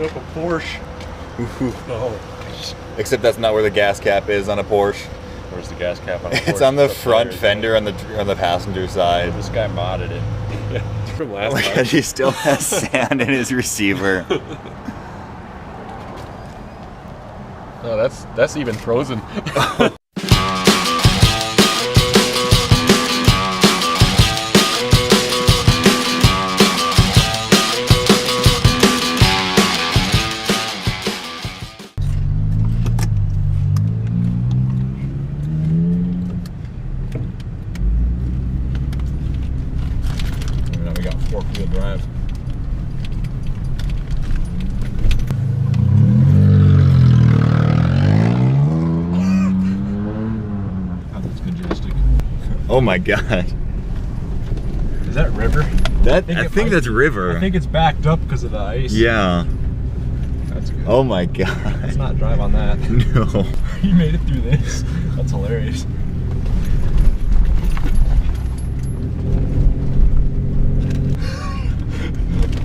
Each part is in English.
up a Porsche. No. Except that's not where the gas cap is on a Porsche. Where's the gas cap on a Porsche? It's on the front fender on the passenger side. This guy modded it. It's from last Look time. at, he still has sand in his receiver. No, that's even frozen. Now we got four-wheel drive. Oh my god. Is that river? I think that's river. I think it's backed up because of the ice. Yeah. That's good. Oh my god. Let's not drive on that. No. You made it through this. That's hilarious.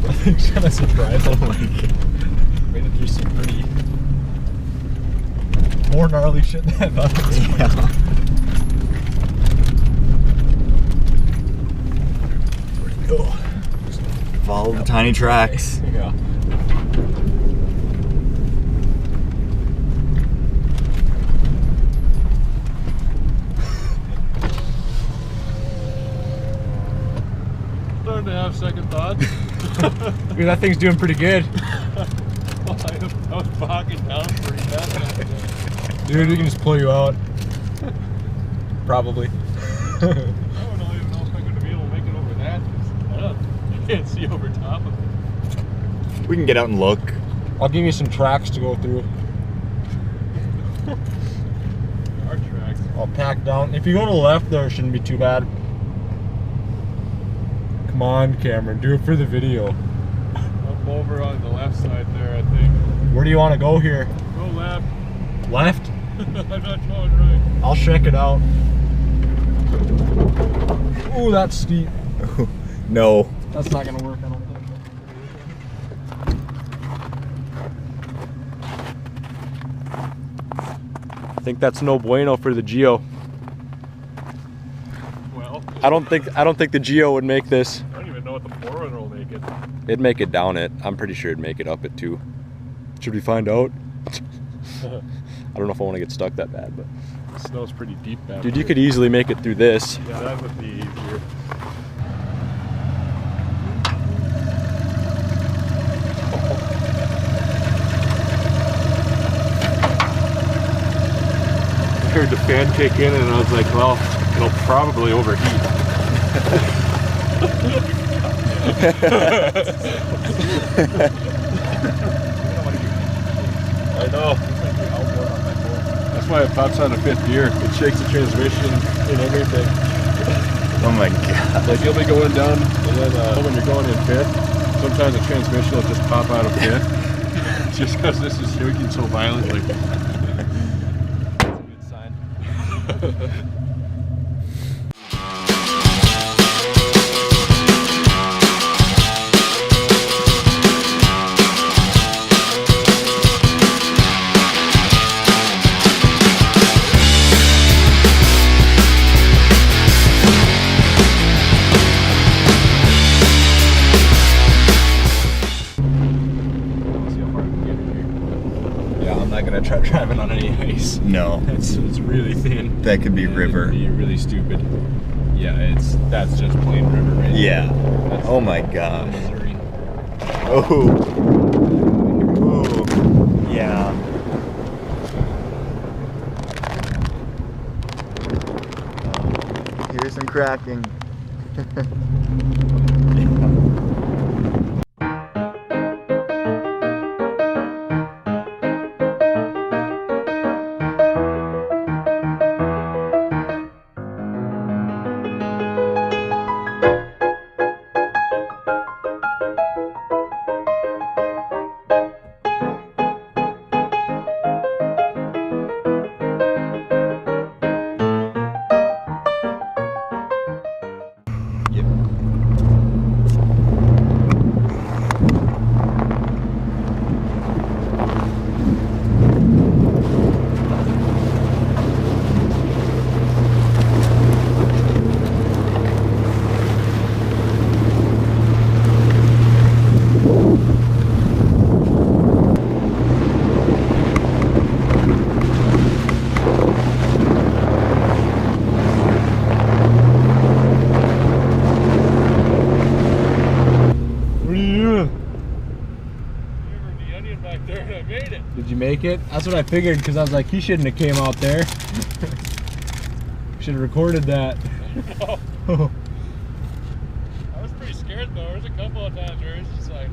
I think it's kind of surprised. Oh my god. Made it through some pretty more gnarly shit than I thought it was. Yeah. Go. Follow the tiny tracks. Yeah. Starting to have second thoughts. Dude, that thing's doing pretty good. I was bogging down pretty bad. Dude, we can just pull you out. Probably. I don't even know if I'm going to be able to make it over that. I can't see over top of it. We can get out and look. I'll give you some tracks to go through. Our tracks. I'll pack down. If you go to the left there, it shouldn't be too bad. Come on, Cameron, do it for the video. Up over on the left side there, I think. Where do you want to go here? Go left. Left? I'm not going right. I'll check it out. Ooh, that's steep. No. That's not gonna work, I don't think. I think that's no bueno for the Geo. Well, I don't think the Geo would make this. I don't even know what the 4Runner will make it. It'd make it down it. I'm pretty sure it'd make it up it too. Should we find out? I don't know if I want to get stuck that bad, but The snow's pretty deep back dude, here. you could easily make it through this. Yeah, that would be easier. I heard the fan kick in and I was like, well, it'll probably overheat. I know. That's why it pops on a fifth gear. It shakes the transmission and everything. Oh my god. Like you'll be going down, and then when you're going in fifth, sometimes the transmission will just pop out of fifth, just because this is shaking so violently. That's a good sign. I'm not gonna try driving on any ice. No. It's really thin. That could be river. It'd be really stupid. Yeah, that's just plain river right Yeah. there. That's Oh my god. Missouri. Oh. Oh. Yeah. Here's some cracking. make it. That's what I figured because I was like, he shouldn't have came out there. Should have recorded that. No. I was pretty scared though. There's a couple of times where it's just like.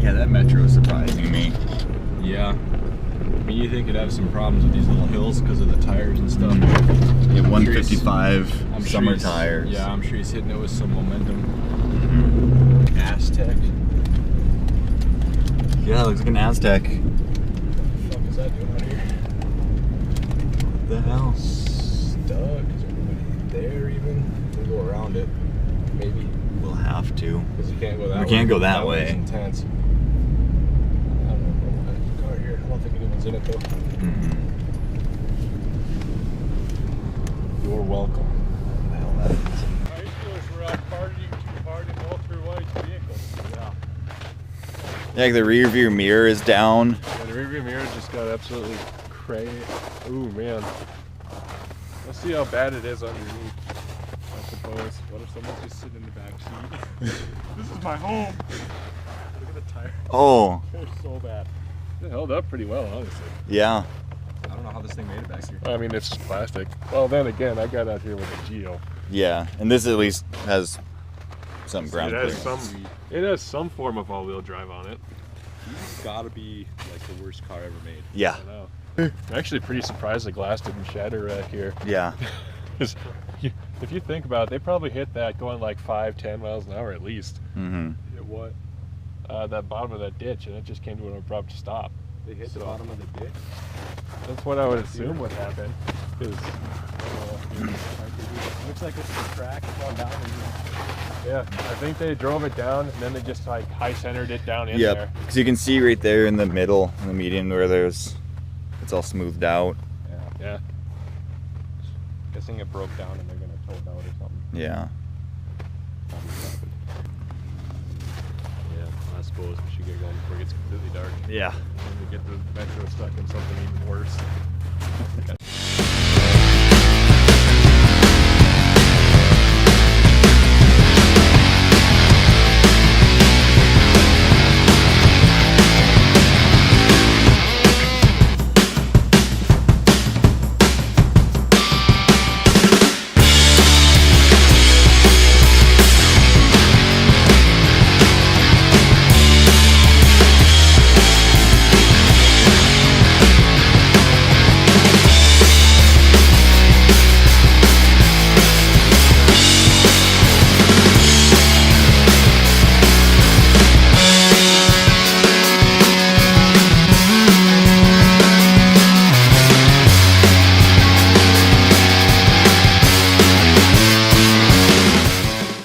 Yeah, that Metro is surprising me. Yeah. I mean, you think it'd have some problems with these little hills because of the tires and stuff. Yeah, 155 I'm summer sure tires. Yeah, I'm sure he's hitting it with some momentum. Mm-hmm. Aztec. Yeah, it looks like an Aztec. What the fuck is that doing out here? What the hell? Stuck. Is everybody there even? We'll go around it. Maybe. We'll have to. Because you can't go that way. We can't go that way. It's intense. I don't know. Car here. I don't think anyone's in it though. Mm-hmm. You're welcome. What the hell that is? High schoolers were out partying too hard in ultra-wide vehicles. Yeah. Yeah, like the rear view mirror is down. Yeah, the rearview mirror just got absolutely crazy. Ooh, man. Let's see how bad it is underneath, I suppose. What if someone's just sitting in the back seat? This is my home. Look at the tires. Oh, They're so bad. It held up pretty well, honestly. yeah. I don't know how this thing made it back here. I mean, it's plastic. Well, then again, I got out here with a Geo. Yeah, and this at least has some ground It has clearance. it has some form of all-wheel drive on it. This has got to be like the worst car ever made. Yeah, I know. I'm actually pretty surprised the glass didn't shatter here. yeah. Because if you think about it, they probably hit that going like 5-10 miles an hour at least. Mm-hmm. Hit what? That bottom of that ditch, and it just came to an abrupt stop. They hit the bottom of the ditch. That's what I would assume would happen. Because Looks like it's a track going down. yeah, I think they drove it down, and then they just like high centered it down in Yep, there. because you can see right there in the middle, in the median, where it's all smoothed out. Yeah. Guessing it broke down and they're gonna tow it out or something. Yeah. Yeah, I suppose we should get going before it gets completely dark. Yeah. And we get the Metro stuck in something even worse.